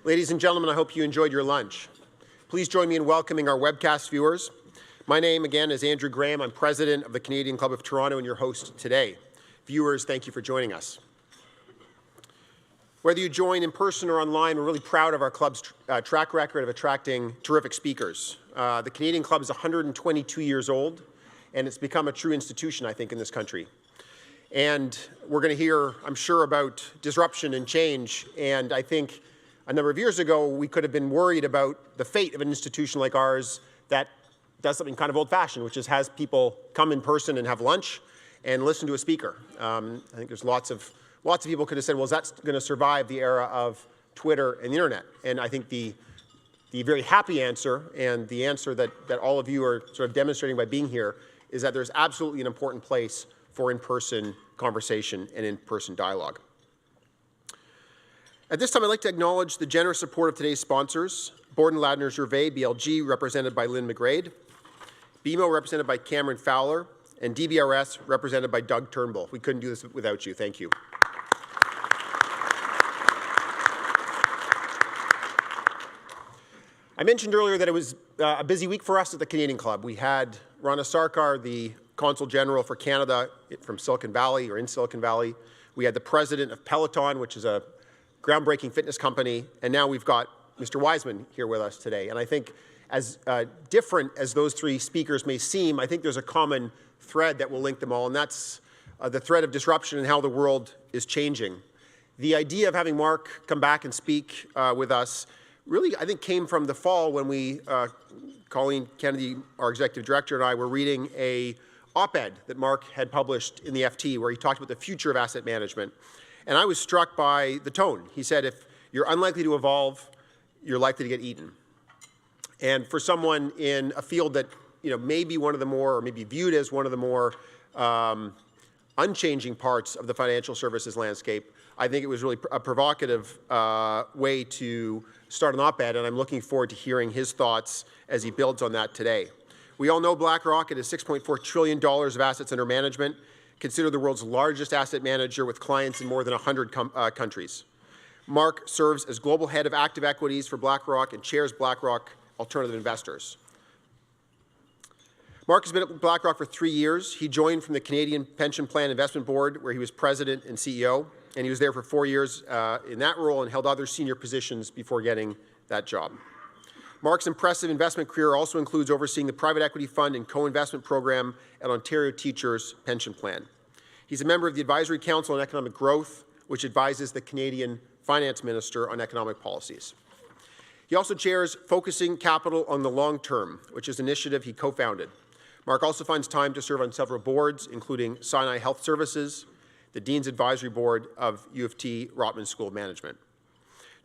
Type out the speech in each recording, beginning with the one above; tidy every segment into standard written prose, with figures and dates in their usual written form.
Ladies and gentlemen, I hope you enjoyed your lunch. Please join me in welcoming our webcast viewers. My name, again, is Andrew Graham. I'm president of the Canadian Club of Toronto and your host today. Viewers, thank you for joining us. Whether you join in person or online, we're really proud of our club's track record of attracting terrific speakers. The Canadian Club is 122 years old, and it's become a true institution, I think, in this country. And we're going to hear, I'm sure, about disruption and change. And I think a number of years ago, we could have been worried about the fate of an institution like ours that does something kind of old-fashioned, which is has people come in person and have lunch and listen to a speaker. I think there's lots of people could have said, well, is that going to survive the era of Twitter and the internet? And I think the very happy answer, and the answer that all of you are sort of demonstrating by being here, is that there's absolutely an important place for in-person conversation and in-person dialogue. At this time, I'd like to acknowledge the generous support of today's sponsors: Borden Ladner Gervais, BLG, represented by Lynn McGrade; BMO, represented by Cameron Fowler; and DBRS, represented by Doug Turnbull. We couldn't do this without you. Thank you. I mentioned earlier that it was a busy week for us at the Canadian Club. We had Rana Sarkar, the Consul General for Canada from Silicon Valley, or in Silicon Valley. We had the president of Peloton, which is a groundbreaking fitness company. And now we've got Mr. Wiseman here with us today. And I think as different as those three speakers may seem, I think there's a common thread that will link them all, and that's the thread of disruption and how the world is changing. The idea of having Mark come back and speak with us really, I think, came from the fall when we, Colleen Kennedy, our executive director, and I were reading a op-ed that Mark had published in the FT where he talked about the future of asset management. And I was struck by the tone. He said, if you're unlikely to evolve, you're likely to get eaten. And for someone in a field that may be one of the more, or maybe viewed as one of the more unchanging parts of the financial services landscape, I think it was really a provocative way to start an op-ed, and I'm looking forward to hearing his thoughts as he builds on that today. We all know Blackrock. It is $6.4 trillion of assets under management, considered the world's largest asset manager with clients in more than 100 countries. Mark serves as global head of active equities for Blackrock and chairs Blackrock Alternative Investors. Mark has been at Blackrock for 3 years. He joined from the Canadian Pension Plan Investment Board, where he was president and CEO, and he was there for 4 years in that role and held other senior positions before getting that job. Mark's impressive investment career also includes overseeing the private equity fund and co-investment program at Ontario Teachers' Pension Plan. He's a member of the Advisory Council on Economic Growth, which advises the Canadian Finance Minister on economic policies. He also chairs Focusing Capital on the Long Term, which is an initiative he co-founded. Mark also finds time to serve on several boards, including Sinai Health Services, the Dean's Advisory Board of U of T Rotman School of Management.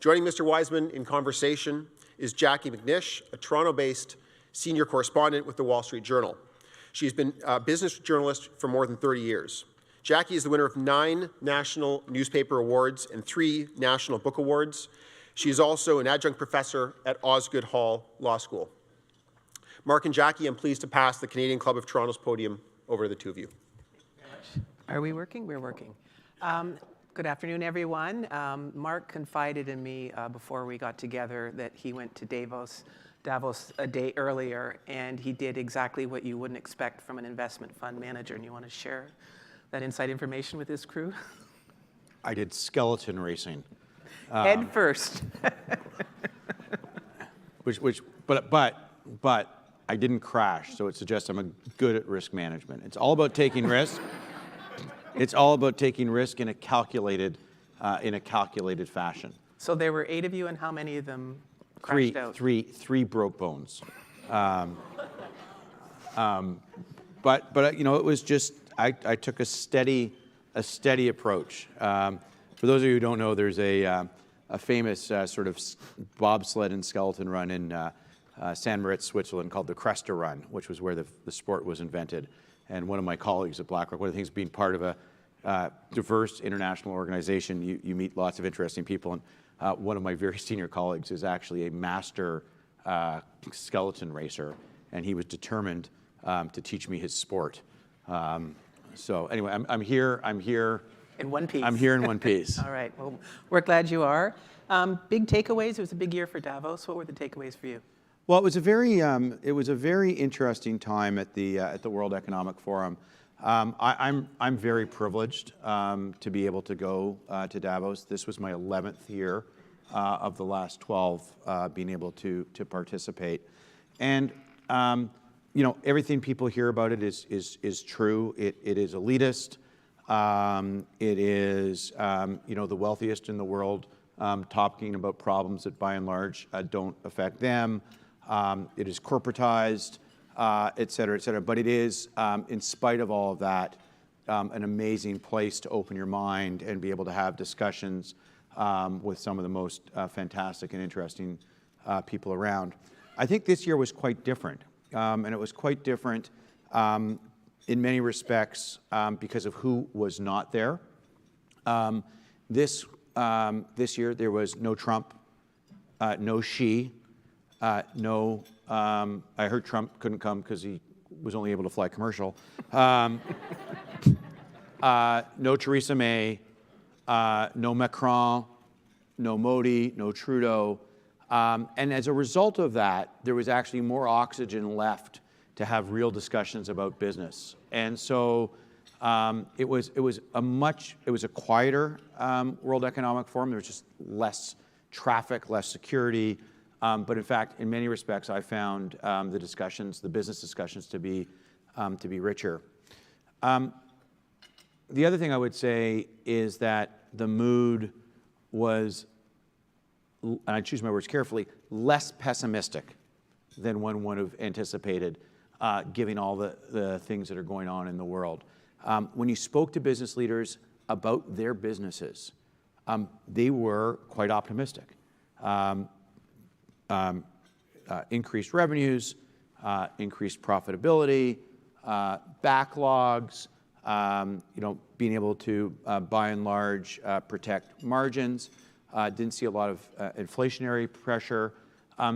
Joining Mr. Wiseman in conversation is Jackie McNish, a Toronto-based senior correspondent with the Wall Street Journal. She has been a business journalist for more than 30 years. Jackie is the winner of 9 National Newspaper Awards and 3 National Book Awards. She is also an adjunct professor at Osgoode Hall Law School. Mark and Jackie, I'm pleased to pass the Canadian Club of Toronto's podium over to the two of you. Are we working? We're working. Good afternoon, everyone. Mark confided in me before we got together that he went to Davos a day earlier, and he did exactly what you wouldn't expect from an investment fund manager. And you want to share that inside information with his crew? I did skeleton racing. Head first. But I didn't crash, so it suggests I'm good at risk management. It's all about taking risks. It's all about taking risk in a calculated fashion. So there were 8 of you, and how many of them crashed out? Three broke bones. But it was just I took a steady approach. For those of you who don't know, there's a famous sort of bobsled and skeleton run in San Moritz, Switzerland, called the Cresta Run, which was where the sport was invented. And one of my colleagues at Blackrock, one of the things being part of a diverse international organization, you meet lots of interesting people. And one of my very senior colleagues is actually a master skeleton racer, and he was determined to teach me his sport. So anyway, I'm here. In one piece. I'm here in one piece. All right. Well, we're glad you are. Big takeaways. It was a big year for Davos. What were the takeaways for you? Well, it was a very interesting time at the World Economic Forum. I'm very privileged to be able to go to Davos. This was my 11th year of the last 12 being able to participate, and everything people hear about it is true. It is elitist. It is the wealthiest in the world talking about problems that by and large don't affect them. It is corporatized, et cetera, et cetera. But it is, in spite of all of that, an amazing place to open your mind and be able to have discussions with some of the most fantastic and interesting people around. I think this year was quite different. And it was quite different in many respects because of who was not there. This year there was no Trump, no Xi, no, I heard Trump couldn't come because he was only able to fly commercial. No Theresa May, no Macron, no Modi, no Trudeau. And as a result of that, there was actually more oxygen left to have real discussions about business. And so it was a quieter World Economic Forum. There was just less traffic, less security. But in fact, in many respects, I found the business discussions to be richer. The other thing I would say is that the mood was, and I choose my words carefully, less pessimistic than one would have anticipated, given all the things that are going on in the world. When you spoke to business leaders about their businesses, they were quite optimistic. Increased revenues, increased profitability, backlogs, being able to, by and large, protect margins. Didn't see a lot of inflationary pressure.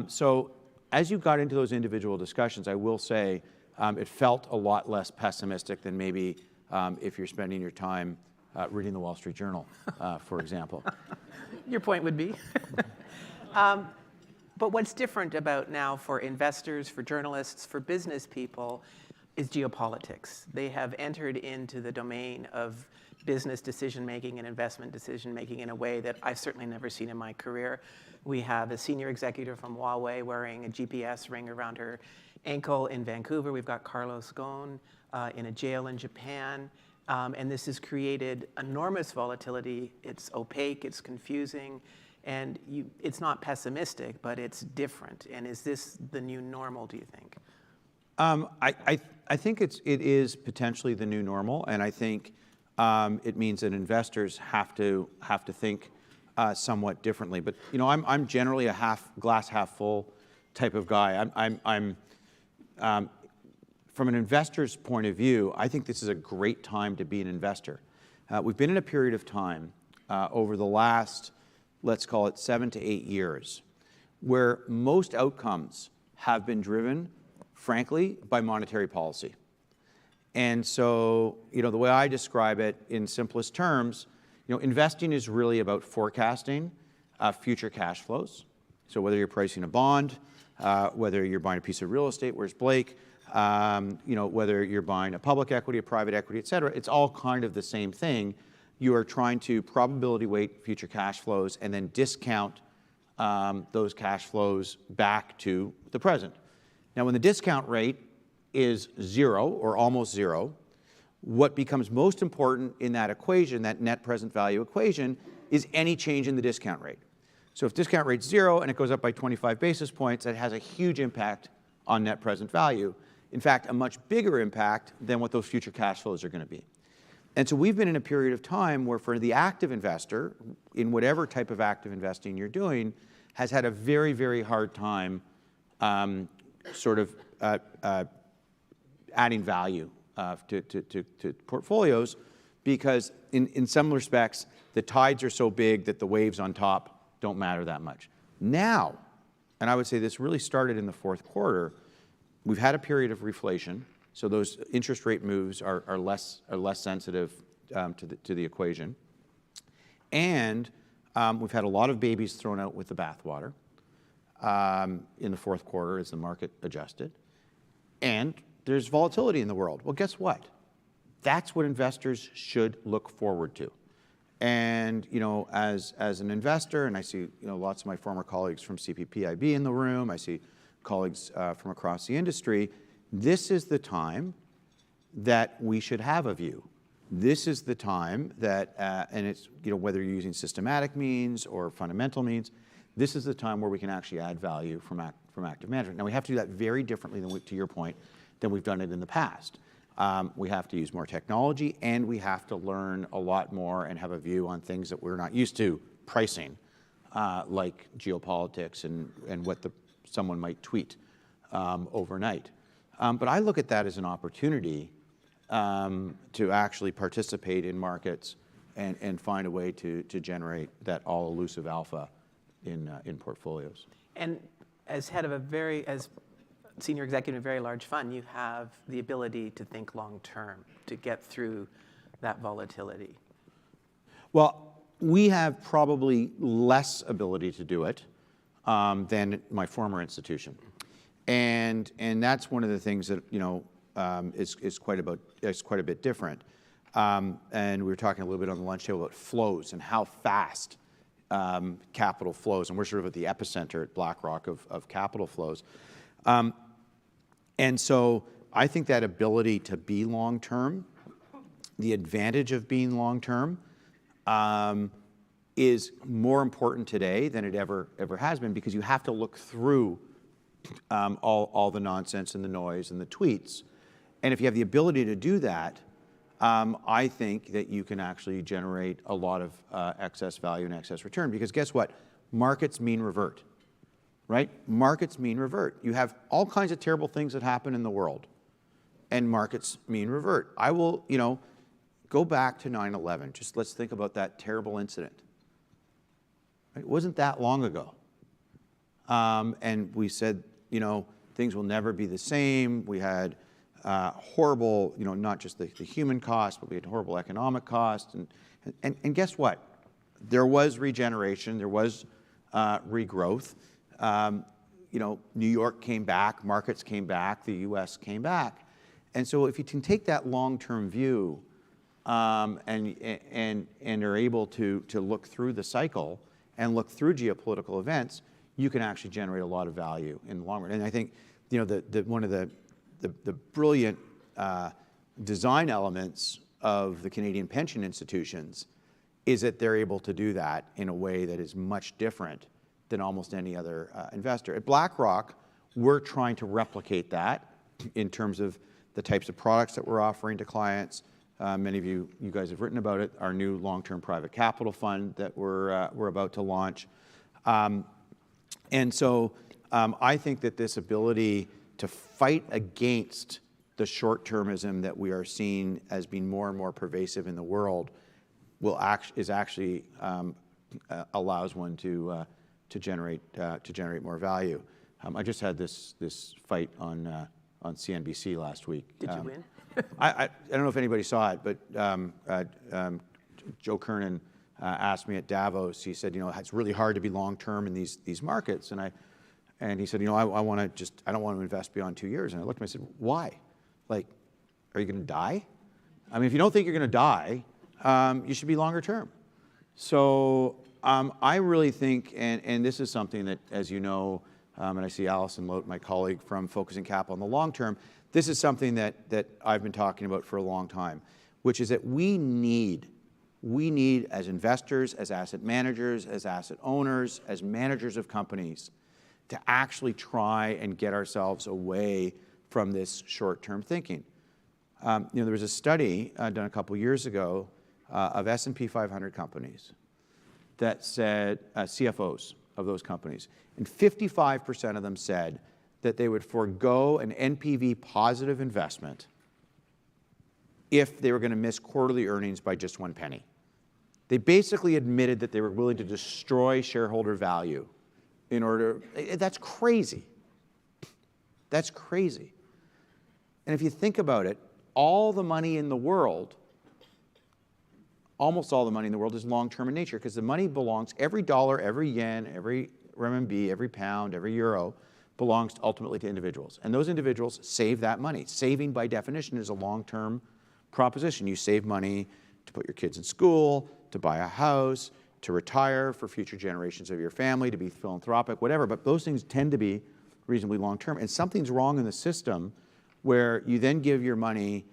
So as you got into those individual discussions, I will say it felt a lot less pessimistic than maybe if you're spending your time reading the Wall Street Journal, for example. Your point would be. But what's different about now for investors, for journalists, for business people is geopolitics. They have entered into the domain of business decision-making and investment decision-making in a way that I've certainly never seen in my career. We have a senior executive from Huawei wearing a GPS ring around her ankle in Vancouver. We've got Carlos Ghosn in a jail in Japan. And this has created enormous volatility. It's opaque, it's confusing, and it's not pessimistic, but it's different. And is this the new normal, do you think? I think it is potentially the new normal, and I think it means that investors have to think somewhat differently. But I'm generally a glass half full type of guy. From an investor's point of view, I think this is a great time to be an investor. We've been in a period of time over the last, let's call it 7 to 8 years, where most outcomes have been driven, frankly, by monetary policy. And so, the way I describe it in simplest terms, investing is really about forecasting future cash flows. So whether you're pricing a bond, whether you're buying a piece of real estate, where's Blake, whether you're buying a public equity, a private equity, et cetera, it's all kind of the same thing. You are trying to probability weight future cash flows and then discount those cash flows back to the present. Now, when the discount rate is 0 or almost 0, what becomes most important in that equation, that net present value equation, is any change in the discount rate. So if discount rate's 0 and it goes up by 25 basis points, that has a huge impact on net present value. In fact, a much bigger impact than what those future cash flows are going to be. And so we've been in a period of time where for the active investor, in whatever type of active investing you're doing, has had a very, very hard time adding value to portfolios, because in some respects, the tides are so big that the waves on top don't matter that much. Now, and I would say this really started in the fourth quarter, we've had a period of reflation, so those interest rate moves are less sensitive to the equation. And We've had a lot of babies thrown out with the bathwater in the fourth quarter as the market adjusted. And there's volatility in the world. Well, guess what? That's what investors should look forward to. And, as an investor, and I see, lots of my former colleagues from CPPIB in the room, I see colleagues from across the industry, this is the time that we should have a view. This is the time that, and it's, whether you're using systematic means or fundamental means, this is the time where we can actually add value from active management. Now, we have to do that very differently than, to your point, than we've done it in the past. We have to use more technology, and we have to learn a lot more and have a view on things that we're not used to pricing, like geopolitics and what someone might tweet overnight. But I look at that as an opportunity to actually participate in markets and find a way to generate that all-elusive alpha in portfolios. And as head of as senior executive of a very large fund, you have the ability to think long-term, to get through that volatility. Well, we have probably less ability to do it than my former institution. And that's one of the things that, is quite a bit different. And we were talking a little bit on the lunch table about flows and how fast capital flows. And we're sort of at the epicenter at Blackrock of capital flows. And so I think that ability to be long-term, the advantage of being long-term, is more important today than it ever has been, because you have to look through all the nonsense and the noise and the tweets. And if you have the ability to do that, I think that you can actually generate a lot of excess value and excess return, because guess what? Markets mean revert. Right? Markets mean revert. You have all kinds of terrible things that happen in the world, and markets mean revert. I will, go back to 9/11. Just let's think about that terrible incident. It wasn't that long ago. And we said, things will never be the same. We had horrible, not just the human cost, but we had horrible economic cost. And guess what? There was regeneration. There was regrowth. New York came back, markets came back, the U.S. came back. And so if you can take that long-term view and are able to look through the cycle and look through geopolitical events, you can actually generate a lot of value in the long run. And I think, one of the brilliant design elements of the Canadian pension institutions is that they're able to do that in a way that is much different than almost any other investor. At Blackrock, we're trying to replicate that in terms of the types of products that we're offering to clients. Many of you guys have written about it, our new long-term private capital fund that we're about to launch. And so I think that this ability to fight against the short-termism that we are seeing as being more and more pervasive in the world allows one to generate more value. I just had this fight on CNBC last week. Did you win? I don't know if anybody saw it, but Joe Kernan asked me at Davos. He said, it's really hard to be long-term in these markets, and he said, I don't want to invest beyond 2 years. And I looked at him and I said, why? Like, are you going to die? I mean, if you don't think you're going to die, you should be longer term. So I really think, and this is something that, as you know, and I see Alison Lote, my colleague from Focusing Capital in the long term, this is something that I've been talking about for a long time, which is that we need as investors, as asset managers, as asset owners, as managers of companies, to actually try and get ourselves away from this short-term thinking. There was a study done a couple years ago of S&P 500 companies that said, CFOs of those companies, and 55% of them said that they would forego an NPV positive investment if they were going to miss quarterly earnings by just 1 penny. They basically admitted that they were willing to destroy shareholder value in order. That's crazy. That's crazy. And if you think about it, all the money in the world almost all the money in the world is long-term in nature because the money belongs, every dollar, every yen, every renminbi, every pound, every euro belongs ultimately to individuals. And those individuals save that money. Saving, by definition, is a long-term proposition. You save money to put your kids in school, to buy a house, to retire for future generations of your family, to be philanthropic, whatever. But those things tend to be reasonably long-term. And something's wrong in the system where you then give your money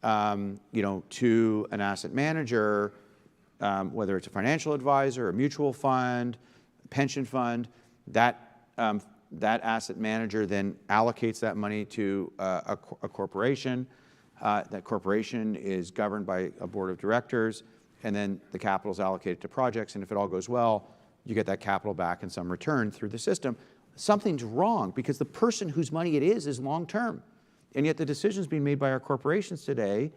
to an asset manager, whether it's a financial advisor, a mutual fund, a pension fund, that asset manager then allocates that money to a corporation. That corporation is governed by a board of directors, and then the capital is allocated to projects, and if it all goes well, you get that capital back in some return through the system. Something's wrong because the person whose money it is long-term. And yet the decisions being made by our corporations today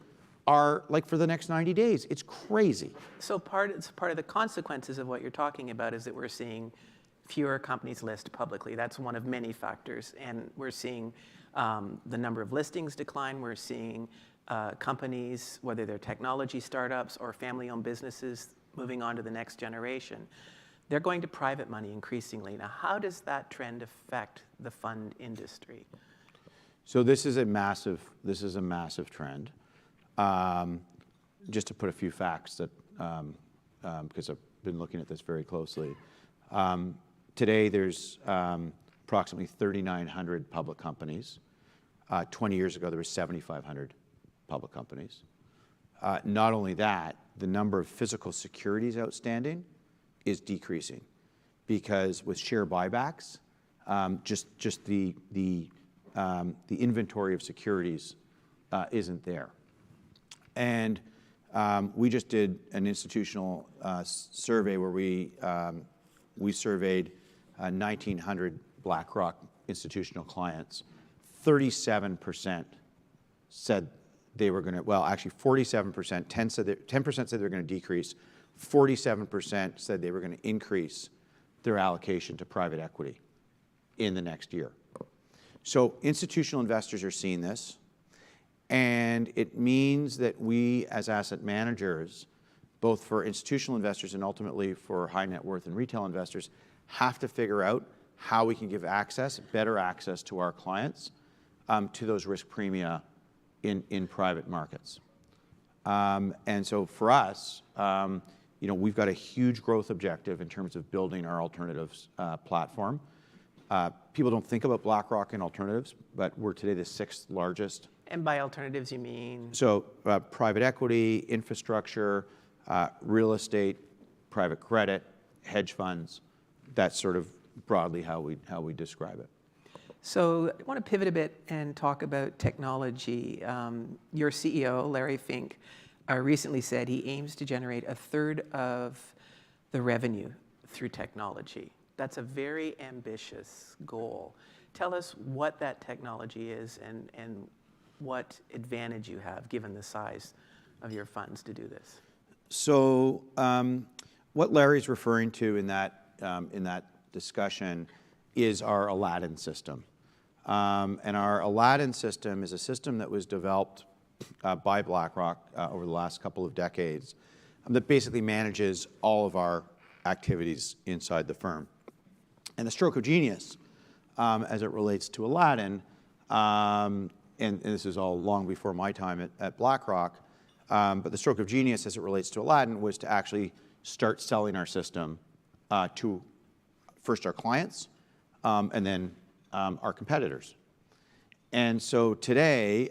are like for the next 90 days. It's crazy. So part of the consequences of what you're talking about is that we're seeing fewer companies list publicly. That's one of many factors. And we're seeing the number of listings decline. We're seeing companies, whether they're technology startups or family-owned businesses, moving on to the next generation. They're going to private money increasingly. Now, how does that trend affect the fund industry? So this is a massive trend. Just to put a few facts that, because I've been looking at this very closely. Today there's approximately 3,900 public companies. 20 years ago there were 7,500 public companies. Not only that, the number of physical securities outstanding is decreasing because with share buybacks, just the inventory of securities isn't there. And we just did an institutional survey where we surveyed 1,900 Blackrock institutional clients. 37% said they were going to, well, actually 47%, 10% said they were going to decrease, 47% said they were going to increase their allocation to private equity in the next year. So institutional investors are seeing this, and it means that we as asset managers, both for institutional investors and ultimately for high net worth and retail investors, have to figure out how we can give access, better access to our clients to those risk premia in private markets. And so for us, we've got a huge growth objective in terms of building our alternatives platform. People don't think about Blackrock in alternatives, but we're today the 6th largest. And by alternatives, you mean? So private equity, infrastructure, real estate, private credit, hedge funds. That's sort of broadly how we describe it. So I want to pivot a bit and talk about technology. Your CEO, Larry Fink, recently said he aims to generate a third of the revenue through technology. That's a very ambitious goal. Tell us what that technology is and what advantage you have given the size of your funds to do this. So what Larry's referring to in that discussion is our Aladdin system. And our Aladdin system is a system that was developed by Blackrock over the last couple of decades that basically manages all of our activities inside the firm. And the stroke of genius as it relates to Aladdin, and this is all long before my time at BlackRock, but the stroke of genius as it relates to Aladdin was to actually start selling our system to first our clients and then our competitors. And so today,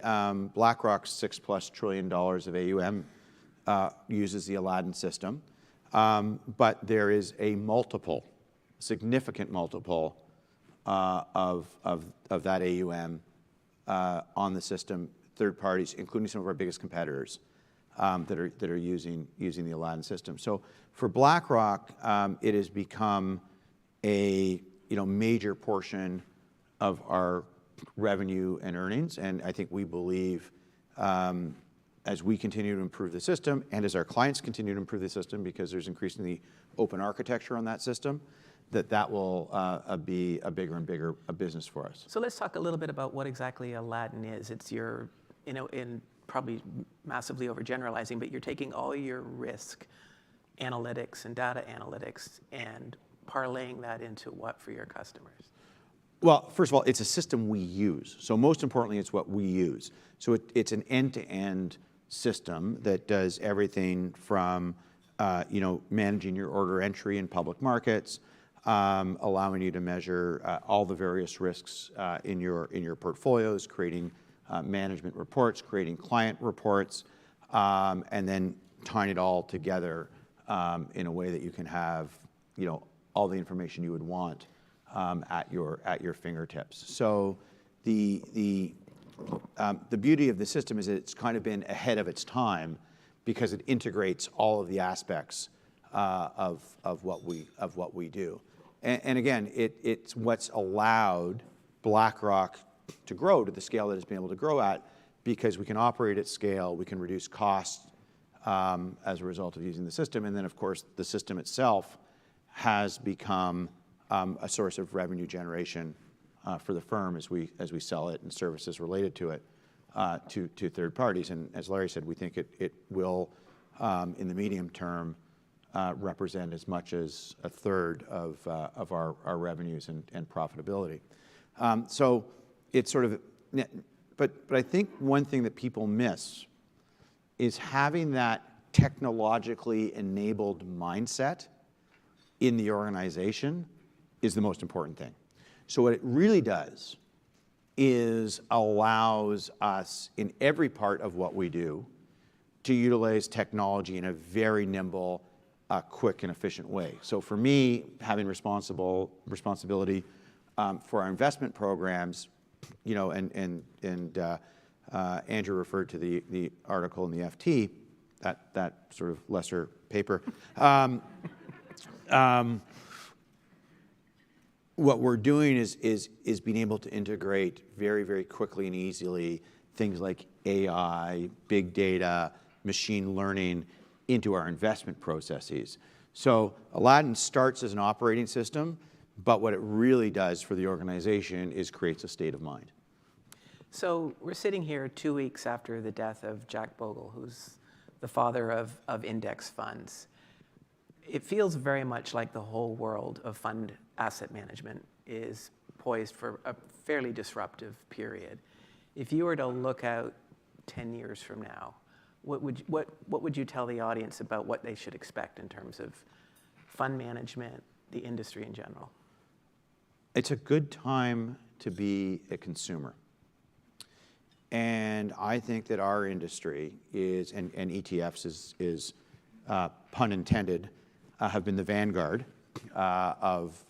BlackRock's $6+ trillion of AUM uses the Aladdin system, but there is a significant multiple of that AUM on the system, third parties, including some of our biggest competitors that are using the Aladdin system. So for BlackRock, it has become a major portion of our revenue and earnings, and I think we believe as we continue to improve the system and as our clients continue to improve the system because there's increasingly open architecture on that system, that will be a bigger and bigger business for us. So let's talk a little bit about what exactly Aladdin is. It's your, in probably massively overgeneralizing, but you're taking all your risk analytics and data analytics and parlaying that into what for your customers? Well, first of all, it's a system we use. So most importantly, it's what we use. So it's an end-to-end system that does everything from managing your order entry in public markets, allowing you to measure all the various risks in your portfolios, creating management reports, creating client reports, and then tying it all together in a way that you can have all the information you would want at your fingertips. So the beauty of the system is that it's kind of been ahead of its time because it integrates all of the aspects of what we do. And again, it's what's allowed Blackrock to grow to the scale that it's been able to grow at, because we can operate at scale, we can reduce costs as a result of using the system, and then of course the system itself has become a source of revenue generation for the firm as we sell it and services related to it to third parties. And as Larry said, we think it will in the medium term represent as much as a third of our revenues and profitability. So it's sort of, but I think one thing that people miss is having that technologically enabled mindset in the organization is the most important thing. So what it really does is allows us in every part of what we do to utilize technology in a very nimble, quick and efficient way. So for me, having responsibility for our investment programs, and Andrew referred to the article in the FT, that sort of lesser paper. What we're doing is being able to integrate very, very quickly and easily things like AI, big data, machine learning into our investment processes. So Aladdin starts as an operating system, but what it really does for the organization is creates a state of mind. So we're sitting here 2 weeks after the death of Jack Bogle, who's the father of index funds. It feels very much like the whole world of fund asset management is poised for a fairly disruptive period. If you were to look out 10 years from now, what would you tell the audience about what they should expect in terms of fund management, the industry in general? It's a good time to be a consumer. And I think that our industry is, and ETFs is pun intended, have been the vanguard of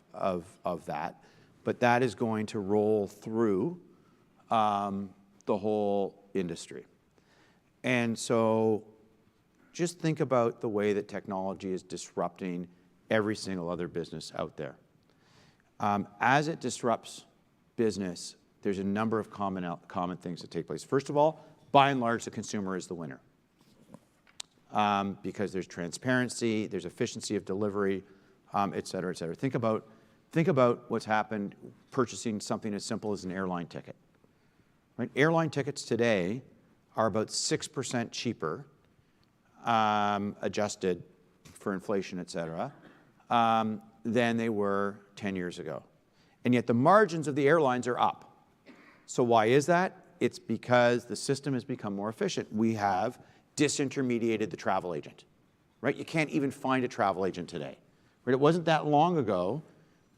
that. But that is going to roll through the whole industry. And so just think about the way that technology is disrupting every single other business out there. As it disrupts business, there's a number of common things that take place. First of all, by and large, the consumer is the winner. Because there's transparency, there's efficiency of delivery, et cetera, et cetera. Think about what's happened purchasing something as simple as an airline ticket. Right? Airline tickets today are about 6% cheaper, adjusted for inflation, et cetera, than they were 10 years ago. And yet the margins of the airlines are up. So why is that? It's because the system has become more efficient. We have disintermediated the travel agent, right? You can't even find a travel agent today. Right? It wasn't that long ago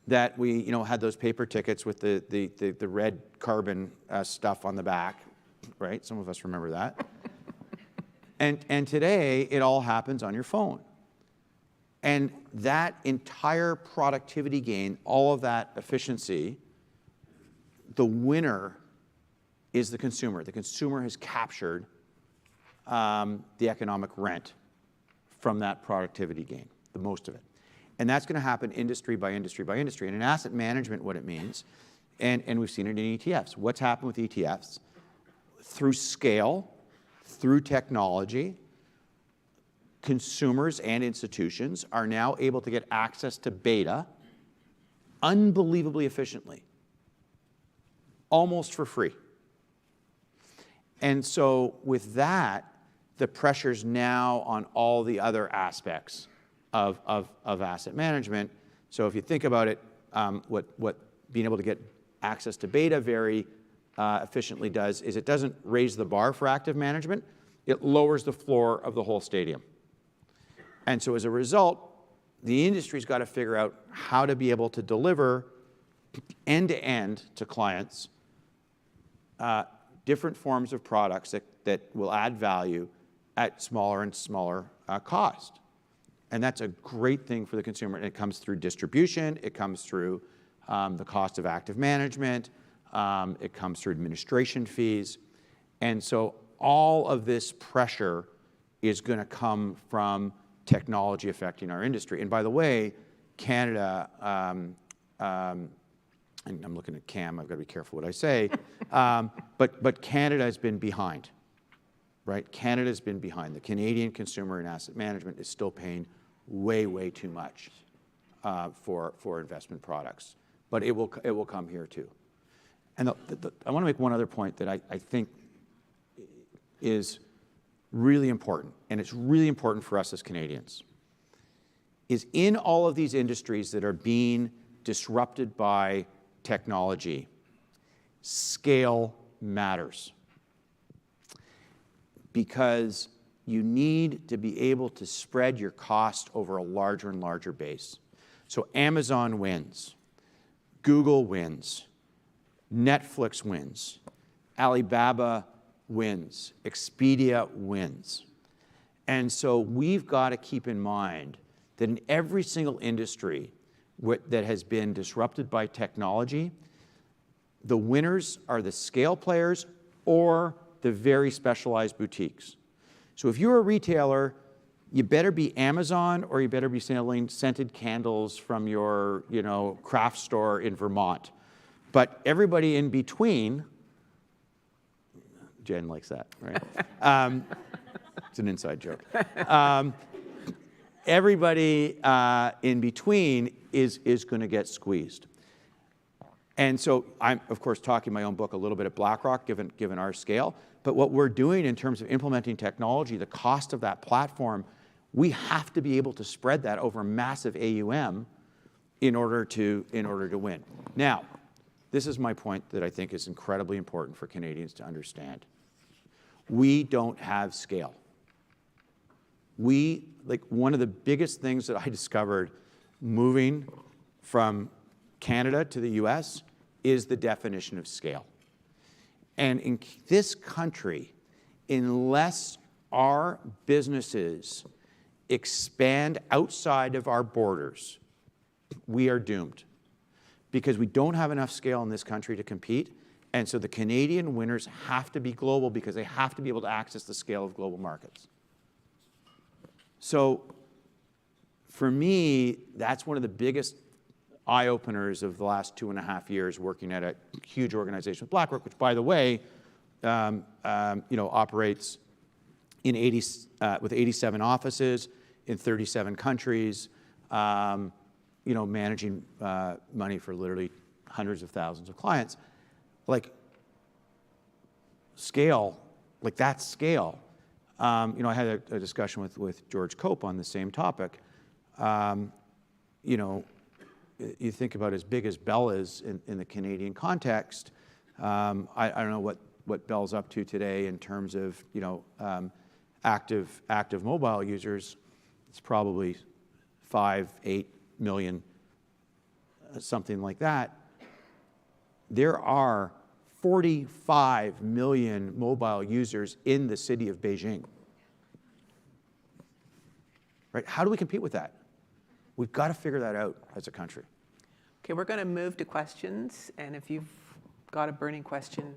that we had those paper tickets with the red carbon stuff on the back, right? Some of us remember that. And today, it all happens on your phone. And that entire productivity gain, all of that efficiency, the winner is the consumer. The consumer has captured the economic rent from that productivity gain, the most of it. And that's going to happen industry by industry by industry. And in asset management, what it means, and we've seen it in ETFs. What's happened with ETFs? Through scale, through technology, consumers and institutions are now able to get access to beta unbelievably efficiently, almost for free. And so with that, the pressure's now on all the other aspects of asset management. So if you think about it, what being able to get access to beta very efficiently does is it doesn't raise the bar for active management, it lowers the floor of the whole stadium. And so as a result, the industry's got to figure out how to be able to deliver end-to-end to clients different forms of products that will add value at smaller and smaller cost. And that's a great thing for the consumer. And it comes through distribution, it comes through the cost of active management, it comes through administration fees. And so all of this pressure is going to come from technology affecting our industry. And by the way, Canada, and I'm looking at Cam, I've got to be careful what I say, but Canada has been behind, right? Canada's been behind. The Canadian consumer in asset management is still paying way, way too much for investment products. But it will come here too. And I want to make one other point that I think is really important, and it's really important for us as Canadians, is in all of these industries that are being disrupted by technology, scale matters. Because you need to be able to spread your cost over a larger and larger base. So Amazon wins, Google wins, Netflix wins, Alibaba wins, Expedia wins. And so we've got to keep in mind that in every single industry that has been disrupted by technology, the winners are the scale players or the very specialized boutiques. So if you're a retailer, you better be Amazon or you better be selling scented candles from your, craft store in Vermont. But everybody in between, Jen likes that, right? It's an inside joke. Everybody in between is going to get squeezed. And so I'm, of course, talking my own book a little bit at Blackrock, given our scale. But what we're doing in terms of implementing technology, the cost of that platform, we have to be able to spread that over massive AUM in order to win. Now, this is my point that I think is incredibly important for Canadians to understand. We don't have scale. One of the biggest things that I discovered moving from Canada to the US is the definition of scale. And in this country, unless our businesses expand outside of our borders, we are doomed. Because we don't have enough scale in this country to compete. And so the Canadian winners have to be global because they have to be able to access the scale of global markets. So for me, that's one of the biggest eye-openers of the last 2.5 years working at a huge organization with Blackrock, which, by the way, operates in with 87 offices in 37 countries, managing money for literally hundreds of thousands of clients. Scale, that's scale. I had a discussion with George Cope on the same topic. You think about as big as Bell is in the Canadian context. I don't know what Bell's up to today in terms of active mobile users. It's probably 5-8 million, something like that. There are 45 million mobile users in the city of Beijing. Right? How do we compete with that? We've got to figure that out as a country. Okay, we're going to move to questions, and if you've got a burning question,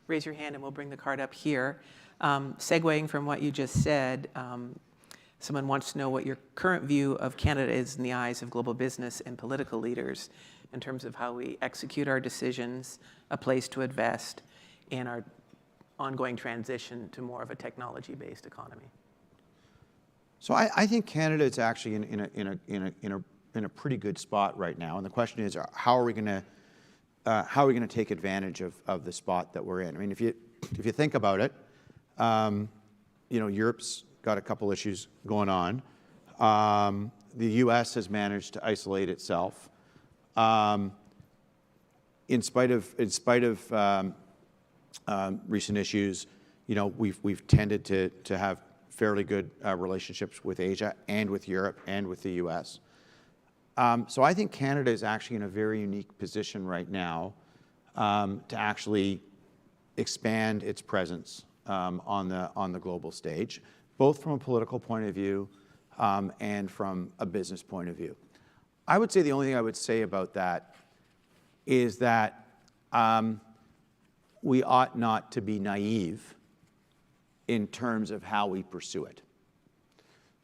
raise your hand and we'll bring the card up here. Segueing from what you just said, someone wants to know what your current view of Canada is in the eyes of global business and political leaders in terms of how we execute our decisions, a place to invest, and our ongoing transition to more of a technology-based economy. So I think Canada is actually in a pretty good spot right now, and the question is, how are we going to take advantage of the spot that we're in? I mean, if you if you think about it, Europe's got a couple issues going on. The U.S. has managed to isolate itself. In spite of recent issues, we've tended to have fairly good relationships with Asia and with Europe and with the U.S. So I think Canada is actually in a very unique position right now to actually expand its presence on the global stage, both from a political point of view and from a business point of view. I would say the only thing I would say about that is that we ought not to be naive in terms of how we pursue it.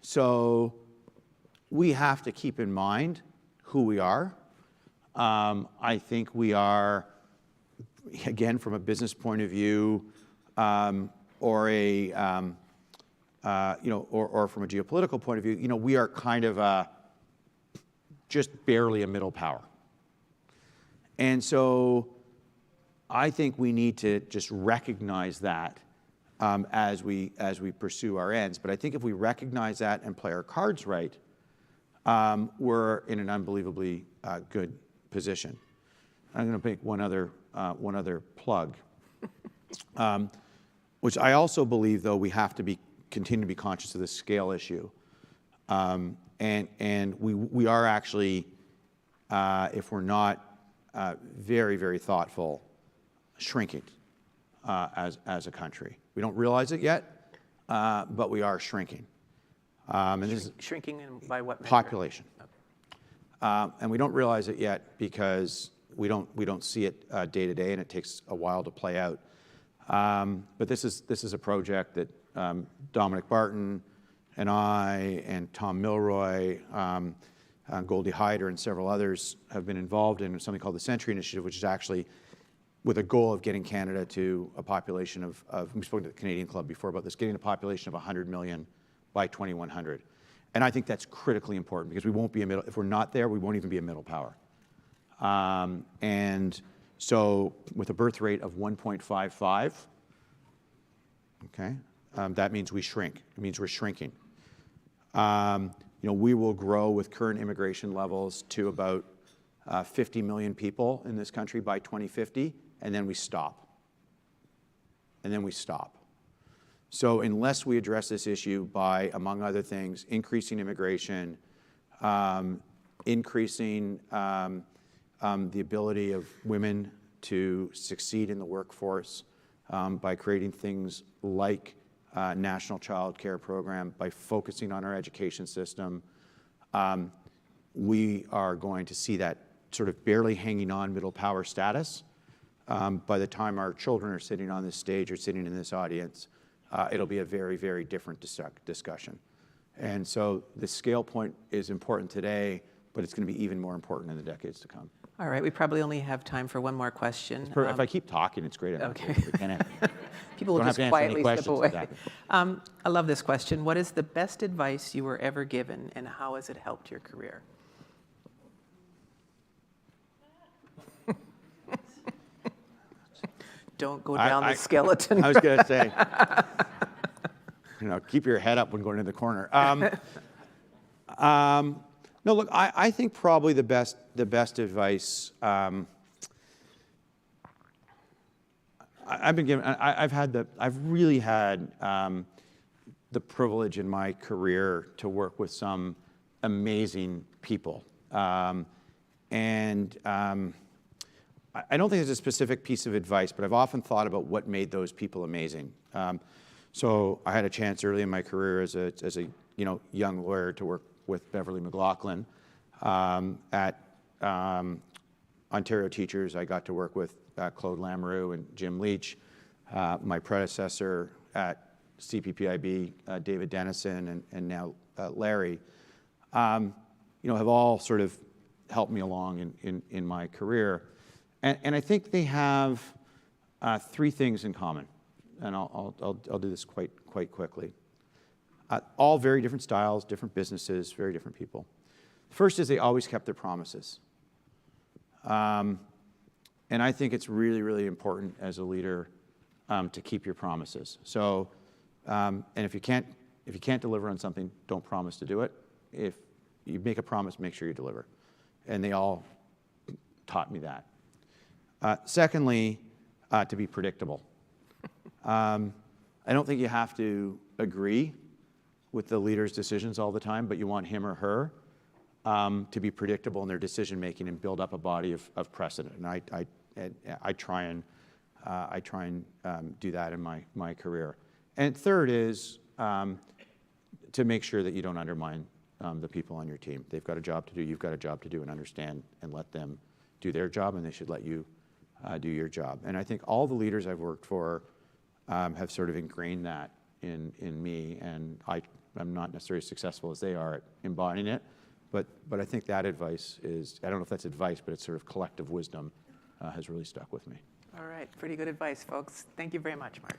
So we have to keep in mind who we are. I think we are, again, from a business point of view, or from a geopolitical point of view, we are kind of just barely a middle power. And so I think we need to just recognize that as we pursue our ends. But I think if we recognize that and play our cards right, we're in an unbelievably good position. I'm going to make one other plug, which I also believe, though, we have to continue to be conscious of the scale issue. And we are actually, if we're not very, very thoughtful, shrinking as a country. We don't realize it yet, but we are shrinking. And this is shrinking by what measure? population. Okay. And we don't realize it yet because we don't see it day to day, and it takes a while to play out. But this is a project that Dominic Barton and I and Tom Milroy, Goldie Hyder, and several others have been involved in something called the Century Initiative, which is actually with a goal of getting Canada to a population of we spoke to the Canadian Club before about this, getting a population of 100 million by 2100. And I think that's critically important because we won't be if we're not there, we won't even be a middle power. And so with a birth rate of 1.55, okay, that means we shrink. It means we're shrinking. We will grow with current immigration levels to about 50 million people in this country by 2050, and then we stop. And then we stop. So unless we address this issue by, among other things, increasing immigration, increasing the ability of women to succeed in the workforce by creating things like National Child Care Program, by focusing on our education system, we are going to see that sort of barely hanging on middle power status. By the time our children are sitting on this stage or sitting in this audience, it'll be a very, very different discussion. And so the scale point is important today, but it's going to be even more important in the decades to come. All right, we probably only have time for one more question. If I keep talking, it's great. Okay. People will Don't have just to answer quietly any step questions, away. exactly. I love this question. What is the best advice you were ever given, and how has it helped your career? Don't go down the skeleton. I was going to say, keep your head up when going in the corner. No, look, I think probably the best advice I've been given. I've really had the privilege in my career to work with some amazing people, and I don't think there's a specific piece of advice, but I've often thought about what made those people amazing. So I had a chance early in my career as a young lawyer to work with Beverly McLaughlin at Ontario Teachers. I got to work with Claude Lamoureux and Jim Leach. My predecessor at CPPIB, David Dennison, and now Larry, have all sort of helped me along in my career. And I think they have three things in common, and I'll do this quite quickly. All very different styles, different businesses, very different people. First is they always kept their promises. And I think it's really, really important as a leader to keep your promises. So, and if you can't deliver on something, don't promise to do it. If you make a promise, make sure you deliver. And they all taught me that. Secondly, to be predictable. I don't think you have to agree with the leader's decisions all the time, but you want him or her to be predictable in their decision making and build up a body of precedent. And I try and do that in my career. And third is to make sure that you don't undermine the people on your team. They've got a job to do, you've got a job to do, and understand and let them do their job, and they should let you do your job. And I think all the leaders I've worked for have sort of ingrained that in me, and I'm not necessarily as successful as they are at embodying it, but I think that advice is, I don't know if that's advice, but it's sort of collective wisdom has really stuck with me. All right, pretty good advice, folks. Thank you very much, Mark.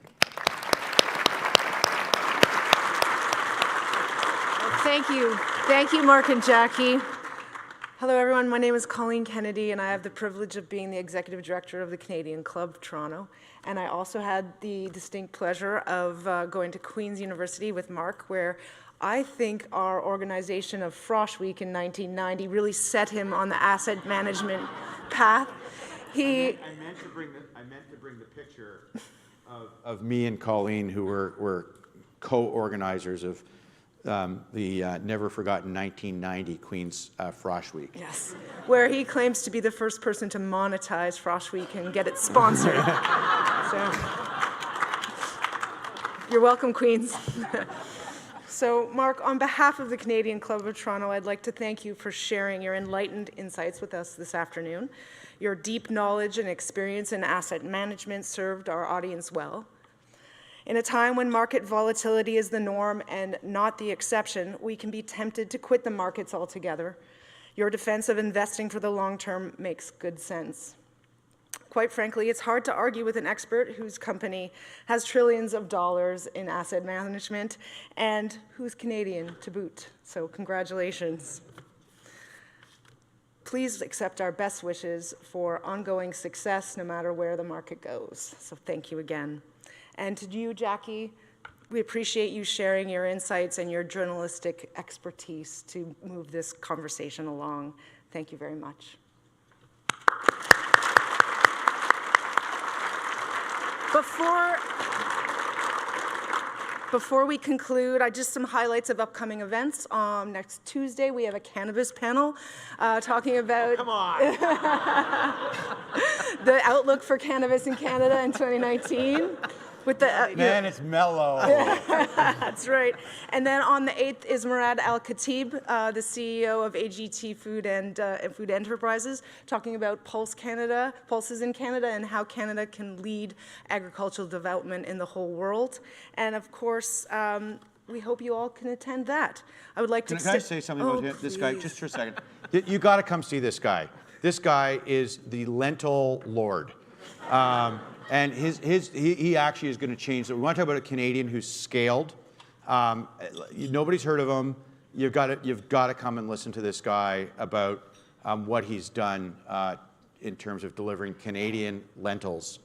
Thank you. Thank you, Mark and Jackie. Hello, everyone. My name is Colleen Kennedy, and I have the privilege of being the Executive Director of the Canadian Club of Toronto. And I also had the distinct pleasure of going to Queen's University with Mark, where I think our organization of Frosh Week in 1990 really set him on the asset management path. I meant to bring the picture of me and Colleen, who were co-organizers of the never forgotten 1990 Queen's Frosh Week. Yes, where he claims to be the first person to monetize Frosh Week and get it sponsored. So, you're welcome, Queens. So, Mark, on behalf of the Canadian Club of Toronto, I'd like to thank you for sharing your enlightened insights with us this afternoon. Your deep knowledge and experience in asset management served our audience well. In a time when market volatility is the norm and not the exception, we can be tempted to quit the markets altogether. Your defense of investing for the long term makes good sense. Quite frankly, it's hard to argue with an expert whose company has trillions of dollars in asset management and who's Canadian to boot. So congratulations. Please accept our best wishes for ongoing success no matter where the market goes. So thank you again. And to you, Jackie, we appreciate you sharing your insights and your journalistic expertise to move this conversation along. Thank you very much. Before we conclude, just some highlights of upcoming events. Next Tuesday, we have a cannabis panel talking about the outlook for cannabis in Canada in 2019. With the, Man, it's mellow. That's right. And then on the 8th is Murad Al-Khatib, the CEO of AGT Food and Food Enterprises, talking about pulses in Canada, and how Canada can lead agricultural development in the whole world. And of course, we hope you all can attend that. I would like to... Can I say something about this guy, just for a second? You got to come see this guy. This guy is the lentil lord. And he actually is going to change. We want to talk about a Canadian who's scaled. Nobody's heard of him. You've got to come and listen to this guy about what he's done in terms of delivering Canadian lentils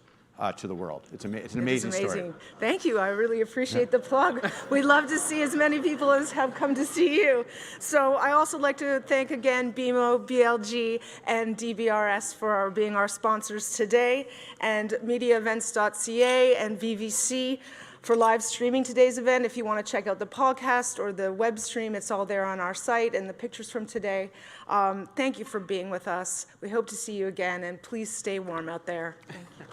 to the world. It's an amazing story. Thank you. I really appreciate the plug. We'd love to see as many people as have come to see you. So I also like to thank again BMO, BLG, and DBRS for being our sponsors today, and MediaEvents.ca and VVC for live streaming today's event. If you want to check out the podcast or the web stream, it's all there on our site, and the pictures from today. Thank you for being with us. We hope to see you again, and please stay warm out there. Thank you.